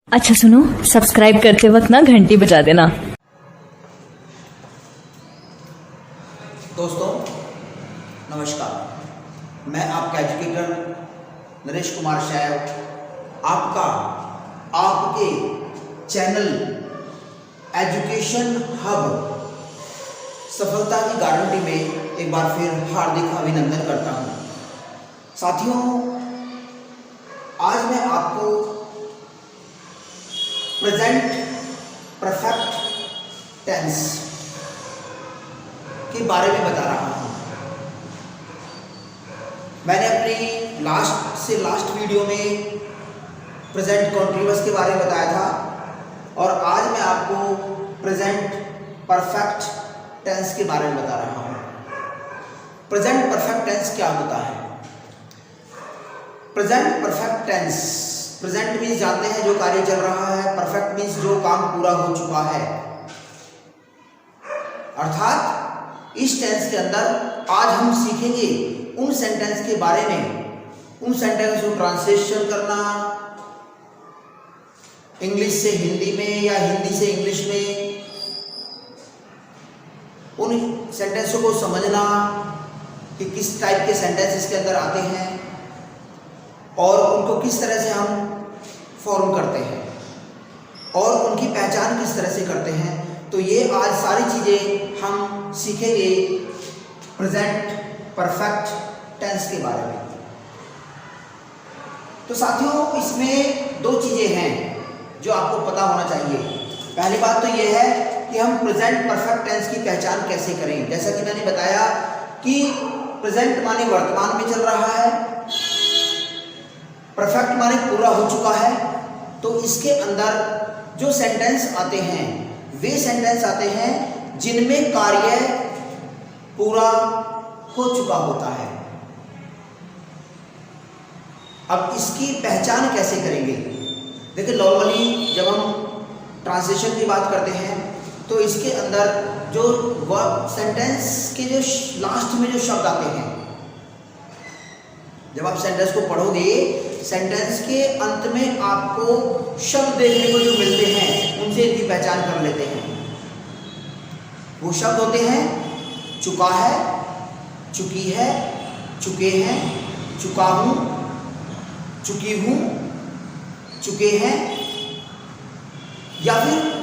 अच्छा सुनो, सब्सक्राइब करते वक्त ना घंटी बजा देना। दोस्तों नमस्कार, मैं आपका एजुकेटर नरेश कुमार शैव आपका आपके चैनल एजुकेशन हब सफलता की गारंटी में एक बार फिर हार्दिक अभिनंदन करता हूं। साथियों, आज मैं आपको प्रेजेंट परफेक्ट टेंस के बारे में बता रहा हूं। मैंने अपनी लास्ट वीडियो में प्रेजेंट कॉन्टिन्यूअस के बारे में बताया था और आज मैं आपको प्रेजेंट परफेक्ट टेंस के बारे में बता रहा हूं। प्रेजेंट परफेक्ट टेंस क्या होता है? Present perfect tense, present means जानते हैं जो कार्य चल रहा है, परफेक्ट मीन्स जो काम पूरा हो चुका है। अर्थात इस टेंस के अंदर आज हम सीखेंगे उन सेंटेंस के बारे में, उन सेंटेंस को ट्रांसलेशन करना इंग्लिश से हिंदी में या हिंदी से इंग्लिश में, उन सेंटेंसों को समझना कि किस टाइप के सेंटेंस इसके अंदर आते हैं और उनको किस तरह से हम फॉर्म करते हैं और उनकी पहचान किस तरह से करते हैं। तो ये आज सारी चीज़ें हम सीखेंगे प्रेजेंट परफेक्ट टेंस के बारे में। तो साथियों, इसमें दो चीज़ें हैं जो आपको पता होना चाहिए। पहली बात तो ये है कि हम प्रेजेंट परफेक्ट टेंस की पहचान कैसे करें। जैसा कि मैंने बताया कि प्रेजेंट माने वर्तमान में चल रहा है, परफेक्ट माने पूरा हो चुका है। तो इसके अंदर जो सेंटेंस आते हैं वे सेंटेंस आते हैं जिनमें कार्य पूरा हो चुका होता है। अब इसकी पहचान कैसे करेंगे? देखिए, नॉर्मली जब हम ट्रांसलेशन की बात करते हैं तो इसके अंदर जो सेंटेंस के जो लास्ट में जो शब्द आते हैं, जब आप सेंटेंस को पढ़ोगे, सेंटेंस के अंत में आपको शब्द देखने को जो मिलते हैं उनसे इनकी पहचान कर लेते हैं। वो शब्द होते हैं चुका है, चुकी है, चुके हैं, चुका हूं, चुकी हूं, चुके हैं, या फिर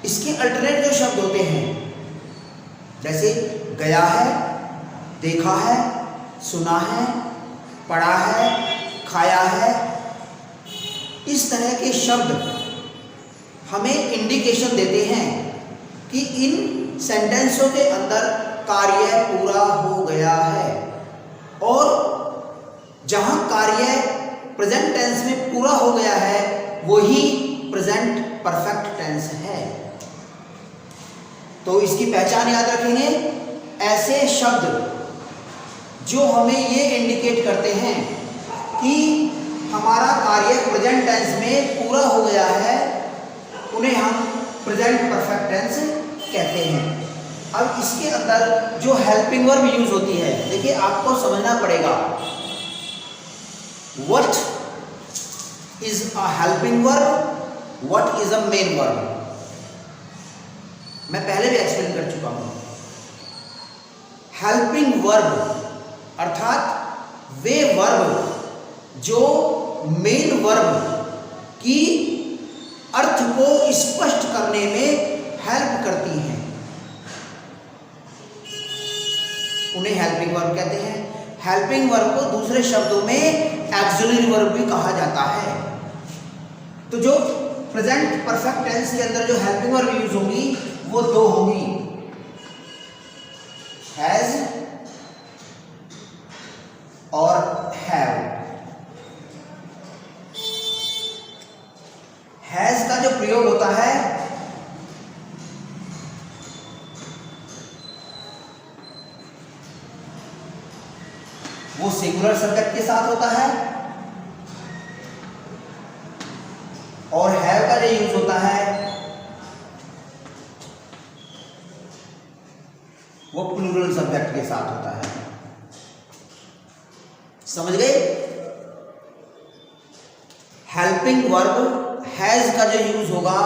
इसके अल्टरनेट जो शब्द होते हैं जैसे गया है, देखा है, सुना है, पढ़ा है, खाया है। इस तरह के शब्द हमें इंडिकेशन देते हैं कि इन सेंटेंसों के अंदर कार्य पूरा हो गया है। और जहां कार्य प्रेजेंट टेंस में पूरा हो गया है वही प्रेजेंट परफेक्ट टेंस है। तो इसकी पहचान याद रखेंगे, ऐसे शब्द जो हमें ये इंडिकेट करते हैं कि हमारा कार्य प्रेजेंट टेंस में पूरा हो गया है, उन्हें हम प्रेजेंट परफेक्ट टेंस कहते हैं। अब इसके अंदर जो हेल्पिंग वर्ब यूज होती है, देखिए आपको समझना पड़ेगा what is a helping verb, what is a main verb. मैं पहले भी एक्सप्लेन कर चुका हूं। हेल्पिंग वर्ब अर्थात वे वर्ब जो मेन वर्ब की अर्थ को स्पष्ट करने में हेल्प करती हैं, उन्हें हेल्पिंग वर्ब कहते हैं। हेल्पिंग वर्ब को दूसरे शब्दों में एक्सिलरी वर्ब भी कहा जाता है। तो जो प्रेजेंट परफेक्ट टेंस के अंदर जो हेल्पिंग वर्ब यूज होंगी वो दो होंगी, हैज और हैव। हैज का जो प्रयोग होता है वो सिंगुलर सब्जेक्ट के साथ होता है और हैव का जो यूज होता है वो प्लूरल सब्जेक्ट के साथ होता है। समझ गए? हेल्पिंग वर्ब हैज का जो यूज होगा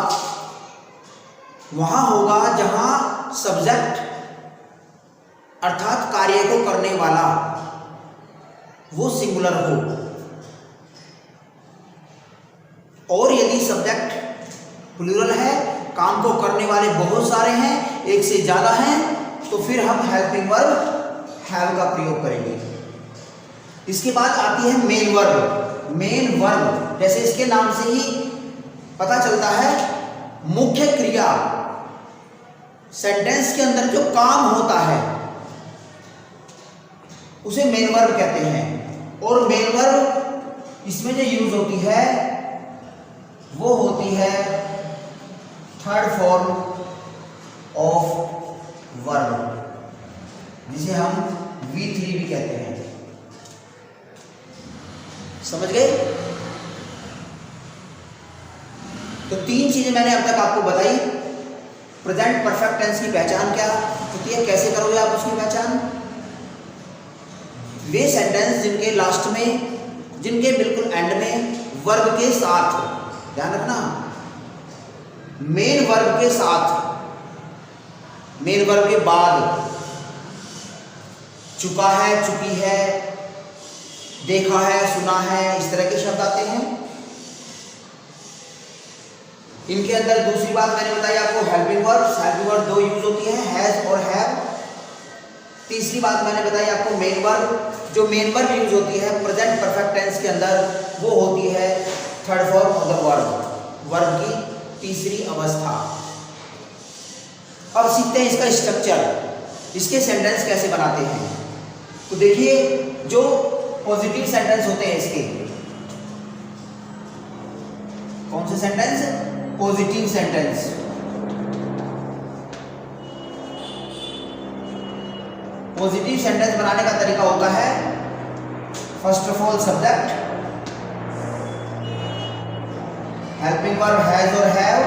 वहां होगा जहां सब्जेक्ट अर्थात कार्य को करने वाला वो सिंगुलर हो, और यदि सब्जेक्ट प्लूरल है, काम को करने वाले बहुत सारे हैं, एक से ज्यादा हैं, तो फिर हम हेल्पिंग वर्ब हैव का प्रयोग करेंगे। इसके बाद आती है मेन वर्ब। मेन वर्ब जैसे इसके नाम से ही पता चलता है, मुख्य क्रिया, सेंटेंस के अंदर जो काम होता है उसे मेन वर्ब कहते हैं। और मेन वर्ब इसमें जो यूज होती है वो होती है थर्ड फॉर्म ऑफ वर्ब, जिसे हम V3 भी कहते हैं। समझ गए? तो 3 चीजें मैंने अब तक आपको बताई। प्रेजेंट परफेक्ट टेंस की पहचान क्या होती है, कैसे करोगे आप उसकी पहचान? वे सेंटेंस जिनके लास्ट में, जिनके बिल्कुल एंड में वर्ब के साथ, ध्यान रखना, मेन वर्ब के साथ, मेन वर्ब के बाद चुका है, चुकी है, देखा है, सुना है, इस तरह के शब्द आते हैं। इनके अंदर दूसरी बात मैंने बताई आपको, helping verb. Helping verb 2 use होती है, हैज और हैव। तीसरी बात मैंने बताई आपको मेन वर्ब। जो मेन वर्ब यूज होती है प्रेजेंट परफेक्ट टेंस के अंदर वो होती है third form of the verb, verb की तीसरी अवस्था। अब सीखते हैं इसका स्ट्रक्चर, इसके सेंटेंस कैसे बनाते हैं। तो देखिए, जो पॉजिटिव सेंटेंस होते हैं इसके, कौन से sentence? Positive sentence. Positive sentence बनाने का तरीका होता है, first of all subject, helping verb has और have,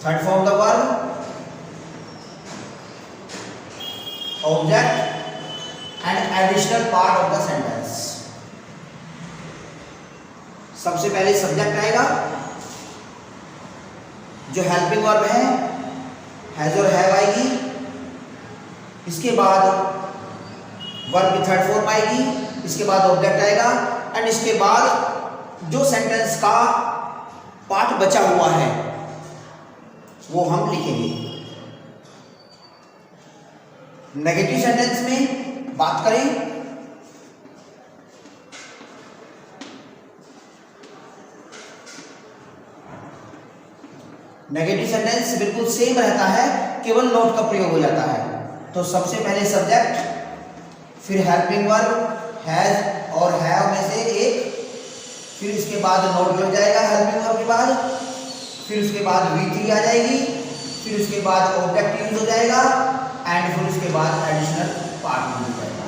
third form the verb, object and additional part of the sentence. सबसे पहले सब्जेक्ट आएगा, जो हेल्पिंग वर्ब है, हैज और हैव आएगी। इसके बाद वर्ब की थर्ड फॉर्म आएगी, इसके बाद ऑब्जेक्ट आएगा, एंड इसके बाद जो सेंटेंस का पार्ट बचा हुआ है वो हम लिखेंगे। नेगेटिव सेंटेंस में बात करें, नेगेटिव सेंटेंस बिल्कुल सेम रहता है, केवल नोट का प्रयोग हो जाता है। तो सबसे पहले सब्जेक्ट, फिर हेल्पिंग वर्ब हैज और हैव में से एक, फिर इसके बाद नोट लग जाएगा हेल्पिंग वर्ब के बाद, फिर उसके बाद V3 आ जाएगी, फिर उसके बाद ऑब्जेक्ट यूज हो जाएगा, एंड फिर उसके बाद एडिशनल पार्ट यूज हो जाएगा।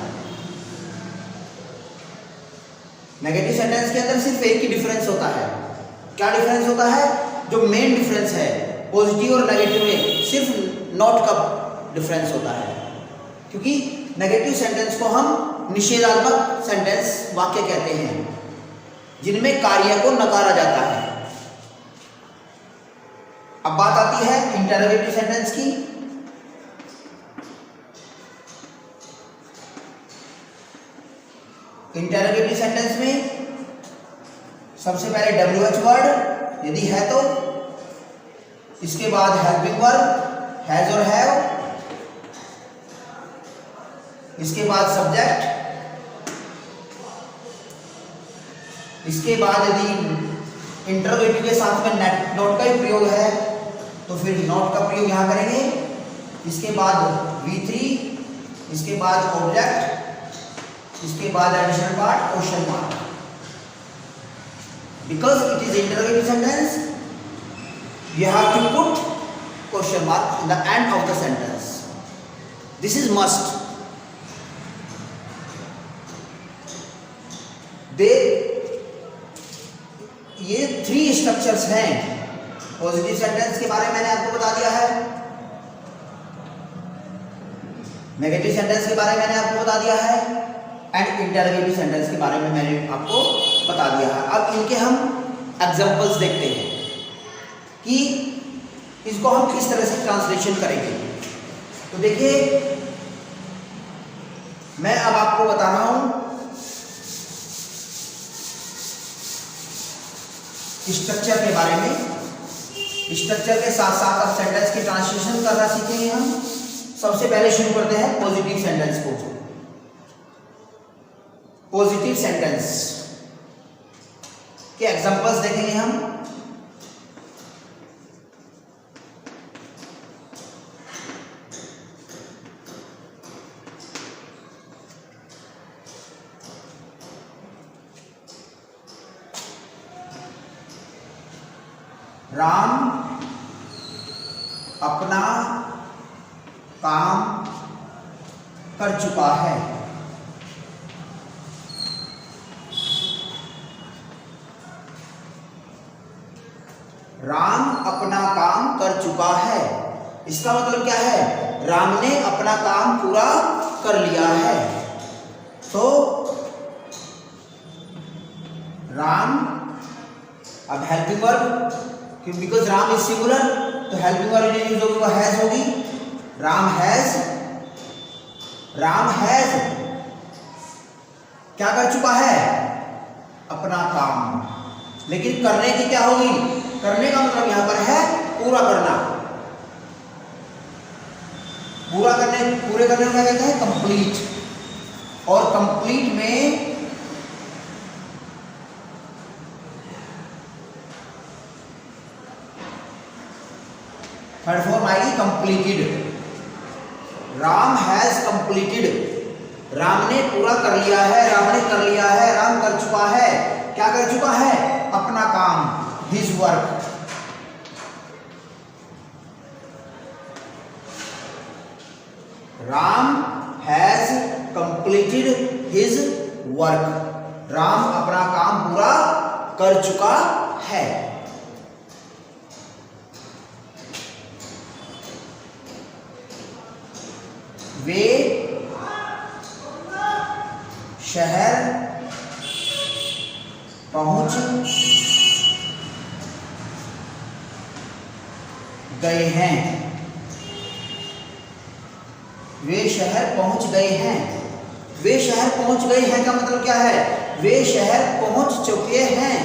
नेगेटिव सेंटेंस के अंदर सिर्फ एक ही डिफरेंस होता है। क्या डिफरेंस होता है? जो मेन डिफरेंस है पॉजिटिव और नेगेटिव में, सिर्फ नॉट का डिफरेंस होता है। क्योंकि नेगेटिव सेंटेंस को हम निषेधात्मक सेंटेंस वाक्य कहते हैं, जिनमें कार्य को नकारा जाता है। अब बात आती है इंटरोगेटिव सेंटेंस की। इंटरोगेटिव सेंटेंस में सबसे पहले WH वर्ड यदि है तो, इसके बाद हेल्पिंग वर्ब हैज और हैव, इसके बाद सब्जेक्ट, इसके बाद यदि इंटरोगेटिव के साथ में नोट का ही प्रयोग है तो फिर नोट का प्रयोग यहां करेंगे, इसके बाद V3, इसके बाद ऑब्जेक्ट, इसके बाद additional part question mark. Because it is interrogative sentence, you have to put question mark in the end of the sentence. This is must. ये 3 स्ट्रक्चर्स हैं। पॉजिटिव सेंटेंस के बारे में मैंने आपको बता दिया है। नेगेटिव सेंटेंस के बारे में मैंने आपको बता दिया है एंड इंटरोगेटिव सेंटेंस के बारे में मैंने आपको बता दिया है। अब इनके हम एग्जांपल्स देखते हैं कि इसको हम किस तरह से ट्रांसलेशन करेंगे। तो देखिए मैं अब आपको बता रहा हूं स्ट्रक्चर के बारे में। स्ट्रक्चर के साथ साथ अब सेंटेंस की ट्रांसलेशन करना सीखेंगे हम। सबसे पहले शुरू करते हैं पॉजिटिव सेंटेंस को। पॉजिटिव सेंटेंस के एग्जांपल्स देखेंगे हम। राम अपना काम कर चुका है। राम अपना काम कर चुका है। इसका मतलब क्या है? राम ने अपना काम पूरा कर लिया है। तो राम, अब helping verb, because Ram is singular तो हेल्पिंग वर्ब यूज होगी, वो हैज होगी। राम हैज क्या कर चुका है? अपना काम। लेकिन करने की क्या होगी? करने का मतलब यहां पर है पूरा करना। पूरे करने में क्या कहते हैं? कंप्लीट। और कंप्लीट में थर्ड फॉर्म आएगी completed. Ram has completed. Ram ने पूरा कर लिया है, राम ने कर लिया है, राम कर चुका है। क्या कर चुका है? अपना काम, his work. Ram has completed his work. Ram अपना काम पूरा कर चुका है। वे शहर पहुंच गए हैं। वे शहर पहुंच गए हैं। वे शहर पहुंच गए हैं का मतलब क्या है? वे शहर पहुंच चुके हैं।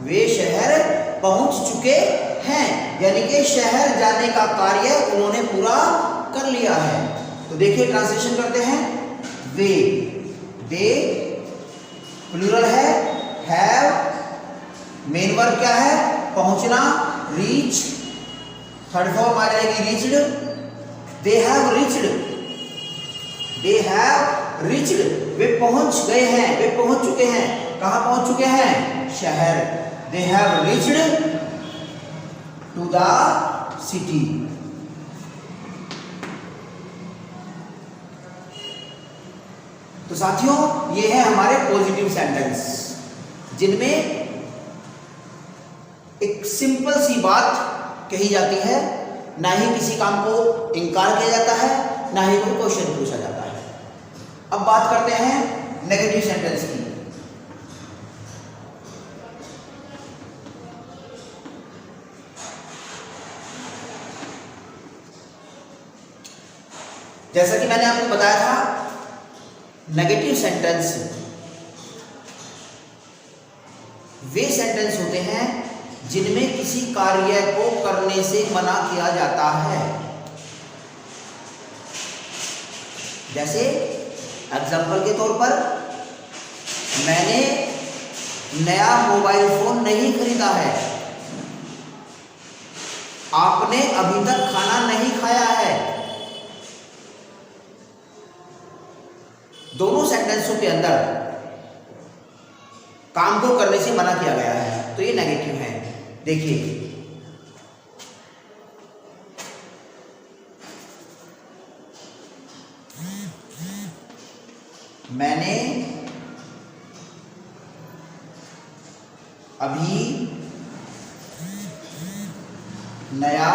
वे शहर पहुंच चुके हैं, यानी कि शहर जाने का कार्य उन्होंने पूरा कर लिया है। तो देखिए ट्रांसलेशन करते हैं। वे, दे प्लूरल है, हैव मेन वर्ब क्या है? पहुंचना, रीच थर्ड फॉर्म आ जाएगी reached. They have reached. They have reached. वे पहुंच गए हैं, वे पहुंच चुके हैं। कहां पहुंच चुके हैं? शहर। They have reached to the city. तो साथियों ये है हमारे पॉजिटिव सेंटेंस, जिनमें एक सिंपल सी बात कही जाती है, ना ही किसी काम को इनकार किया जाता है, ना ही कोई क्वेश्चन पूछा जाता है। अब बात करते हैं नेगेटिव सेंटेंस की। जैसा कि मैंने आपको बताया था, नेगेटिव सेंटेंस वे सेंटेंस होते हैं जिनमें किसी कार्य को करने से मना किया जाता है। जैसे एग्जाम्पल के तौर पर, मैंने नया मोबाइल फोन नहीं खरीदा है। आपने अभी तक खाना नहीं खाया है। दोनों सेंटेंसों के अंदर काम को करने से मना किया गया है, तो ये नेगेटिव है। देखिए मैंने अभी नया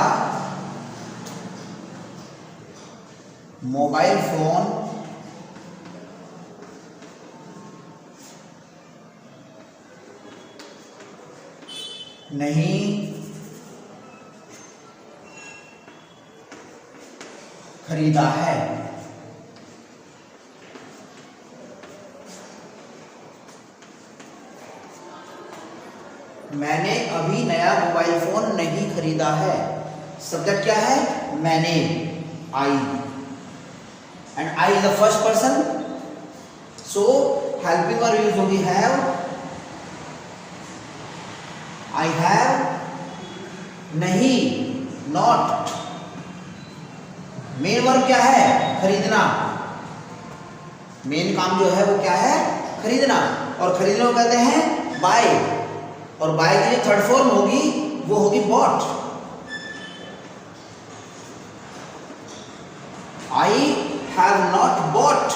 मोबाइल फोन नहीं खरीदा है। मैंने अभी नया मोबाइल फोन नहीं खरीदा है। सब्जेक्ट क्या है? मैंने, I, and I is the first person, so helping verb use होगी हैव। आई हैव, नहीं, नॉट। मेन वर्ब क्या है? खरीदना। मेन काम जो है वो क्या है? खरीदना। और खरीदने को कहते हैं बाय। और बाय की जो थर्ड फॉर्म होगी वो होगी bought. I have not bought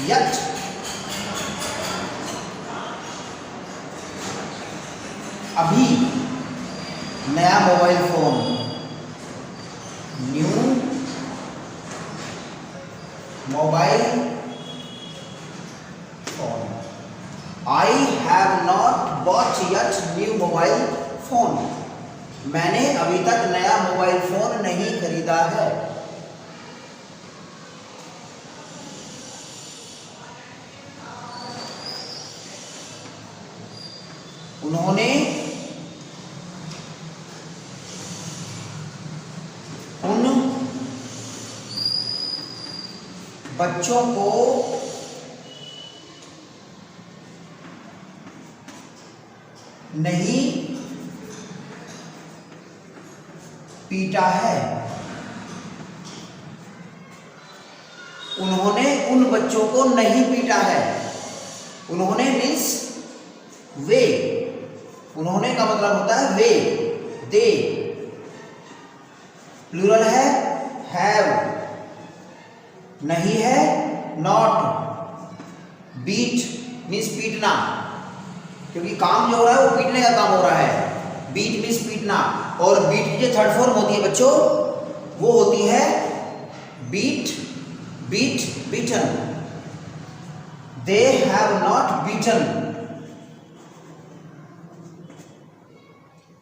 yet। अभी नया mobile phone, new mobile phone. I have not bought yet new mobile phone. मैंने अभी तक नया मोबाइल फोन नहीं खरीदा है। उन्होंने उन बच्चों को नहीं पीटा है। उन्होंने उन बच्चों को नहीं पीटा है। उन्होंने मीन्स वे। उन्होंने का मतलब होता है वे, दे। प्लूरल है हैव, नहीं है नॉट। बीट मीन्स पीटना, क्योंकि काम जो हो रहा है वो पीटने का काम हो रहा है। बीट मीन्स पीटना। और बीट की जो थर्ड फॉर्म होती है बच्चों वो होती है beat, beat, beaten. They have not beaten.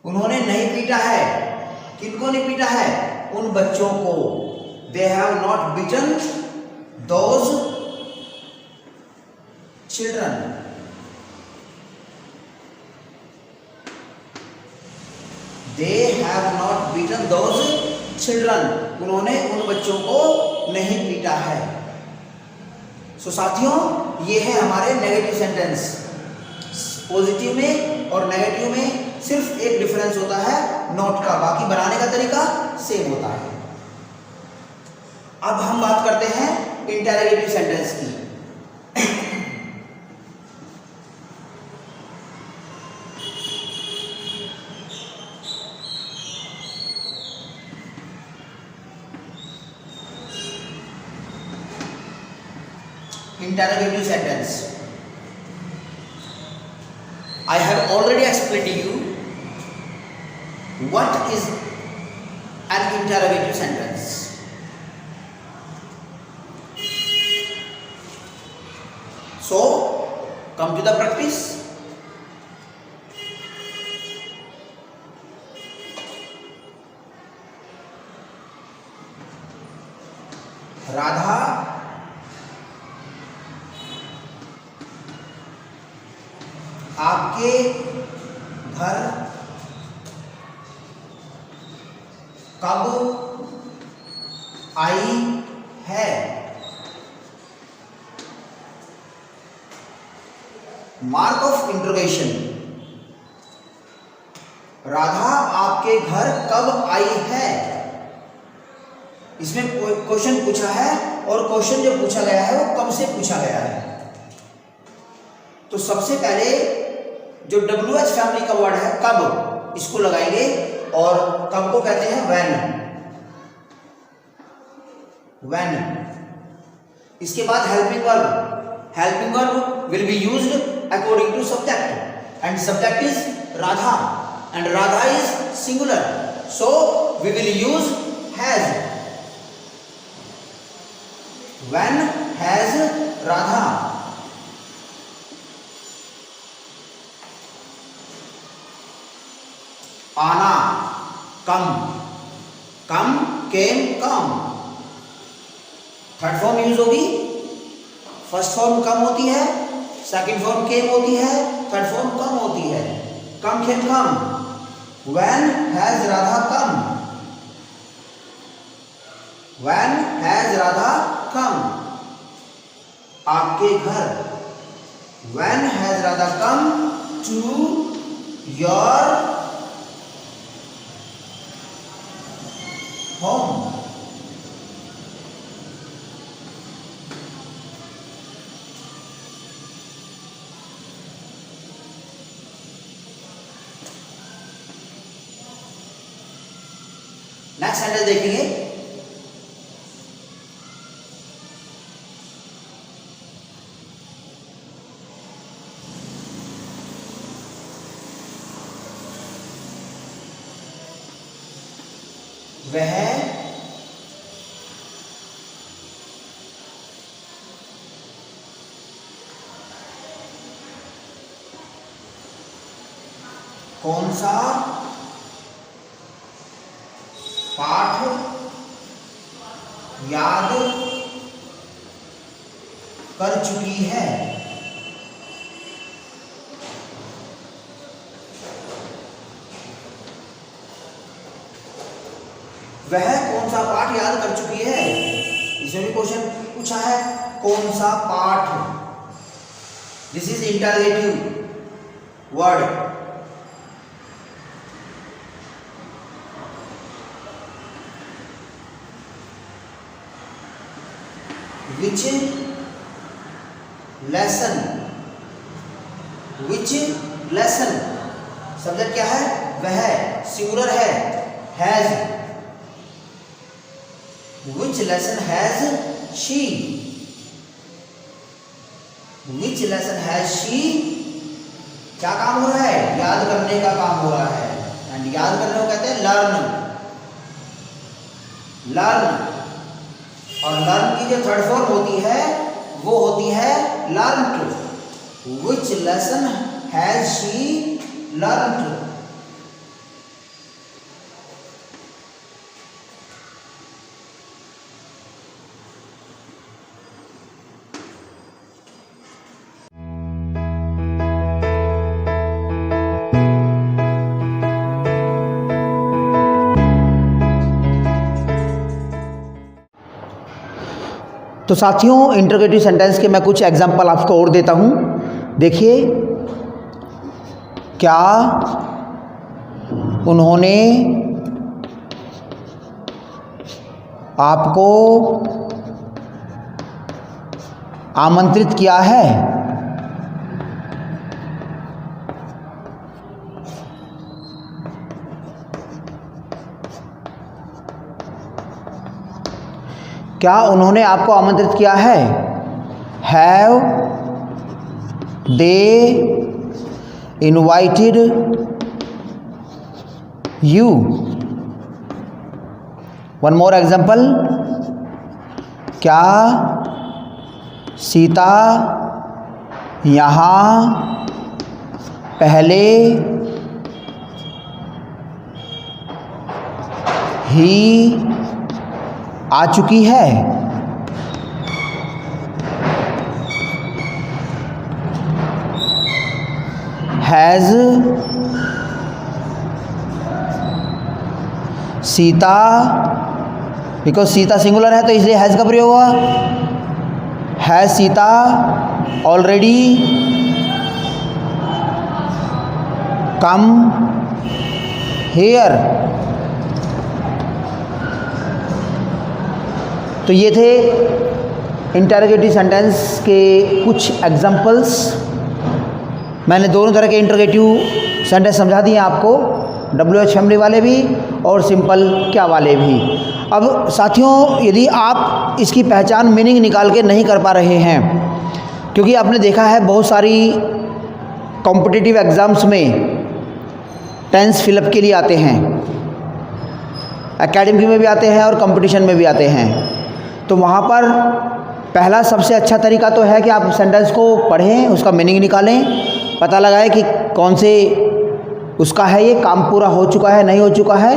उन्होंने नहीं पीटा है। किनको नहीं पीटा है? उन बच्चों को। दे have not beaten those children. They have not beaten those children. उन्होंने उन बच्चों को नहीं पीटा है। सो साथियों, ये है हमारे नेगेटिव सेंटेंस। पॉजिटिव में और नेगेटिव में सिर्फ एक डिफरेंस होता है नोट का, बाकी बनाने का तरीका सेम होता है। अब हम बात करते हैं इंटेरोगेटिव सेंटेंस की। Interrogative sentence, I have already explained to you what is an interrogative sentence. So, come to the practice. Radha आपके घर कब आई है? Mark of interrogation. राधा आपके घर कब आई है? इसमें क्वेश्चन पूछा है और क्वेश्चन जो पूछा गया है वो कब से पूछा गया है। तो सबसे पहले जो WH फैमिली का वर्ड है कब, इसको लगाएंगे और कब को कहते हैं व्हेन। व्हेन। इसके बाद helping verb. Helping verb will be used according to subject and subject is Radha and Radha is singular, so we will use has. When has Radha? आना, come, come, came, come. Third form use होगी, first form कम होती है, second form केम होती है, third form कम होती है. कम केम कम. When has Radha come? When has Radha come? आपके घर. When has Radha come to your home? Next sentence देखेंगे. वह कौन सा पाठ याद कर चुकी है? वह कौन सा पाठ याद कर चुकी है? इसमें भी क्वेश्चन पूछा है, कौन सा पाठ. This is interrogative word. Which lesson? Which lesson? Subject क्या है? वह. सिंगुलर है, has. Which lesson has she? Which lesson has she? क्या काम हो रहा है? याद करने का काम हो रहा है. एंड याद करने को कहते हैं लर्न. लर्न. और लर्न की जो थर्ड फॉर्म होती है वो होती है learned. Which lesson has she learned? तो साथियों, इंटरोगेटिव सेंटेंस के मैं कुछ एग्जाम्पल आपको और देता हूँ. देखिए, क्या उन्होंने आपको आमंत्रित किया है? क्या उन्होंने आपको आमंत्रित किया है? Have they invited you? One more example. क्या सीता यहाँ पहले ही आ चुकी है? Has Sita, because Sita singular है तो इसलिए हैज का प्रयोग हुआ. Has Sita already come here? तो ये थे इंटरोगेटिव सेंटेंस के कुछ एग्जाम्पल्स. मैंने दोनों तरह के इंटरोगेटिव सेंटेंस समझा दिए आपको, WH फैमिली वाले भी और सिंपल क्या वाले भी. अब साथियों, यदि आप इसकी पहचान मीनिंग निकाल के नहीं कर पा रहे हैं, क्योंकि आपने देखा है बहुत सारी कॉम्पिटिटिव एग्ज़ाम्स में टेंस फिलअप के लिए आते हैं, एकेडमिक में भी आते हैं और कंपटीशन में भी आते हैं। तो वहाँ पर पहला सबसे अच्छा तरीका तो है कि आप सेंटेंस को पढ़ें, उसका मीनिंग निकालें, पता लगाएं कि कौन से उसका है, ये काम पूरा हो चुका है नहीं हो चुका है।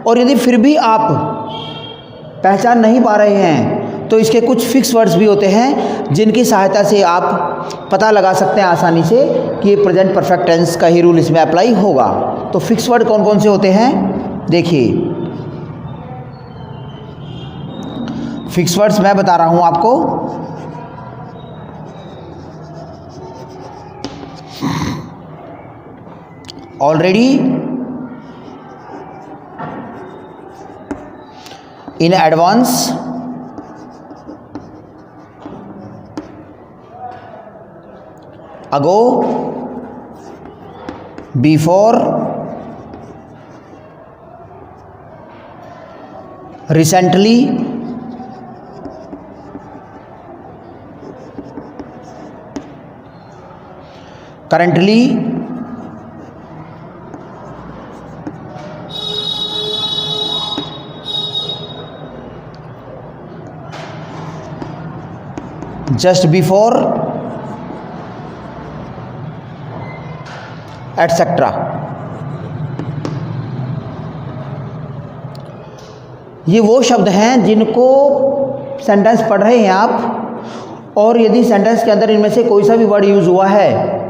और यदि फिर भी आप पहचान नहीं पा रहे हैं तो इसके कुछ फिक्स वर्ड्स भी होते हैं जिनकी सहायता से आप पता लगा सकते हैं आसानी से कि ये प्रेजेंट परफेक्ट टेंस का ही रूल इसमें अप्लाई होगा। तो फिक्स वर्ड कौन कौन से होते हैं देखिए, फिक्स वर्ड्स मैं बता रहा हूं आपको। Already, in advance, ago, before, recently, currently, just before, etcetera. ये वो शब्द हैं जिनको सेंटेंस पढ़ रहे हैं आप, और यदि सेंटेंस के अंदर इनमें से कोई सा भी वर्ड यूज़ हुआ है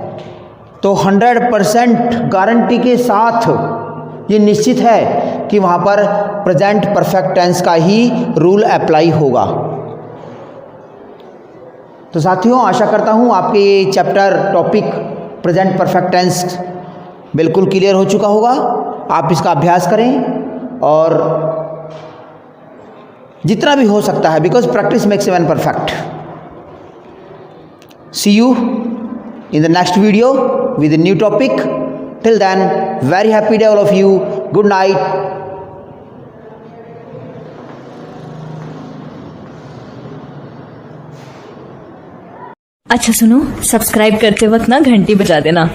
तो 100% गारंटी के साथ ये निश्चित है कि वहाँ पर प्रेजेंट परफेक्ट टेंस का ही रूल अप्लाई होगा। तो साथियों, आशा करता हूँ आपके ये chapter topic present perfect tense बिल्कुल क्लियर हो चुका होगा। आप इसका अभ्यास करें और जितना भी हो सकता है, because practice makes a man perfect. See you in the next video with a new topic. Till then, very happy day all of you. Good night. अच्छा सुनो, सब्सक्राइब करते वक्त ना घंटी बजा देना।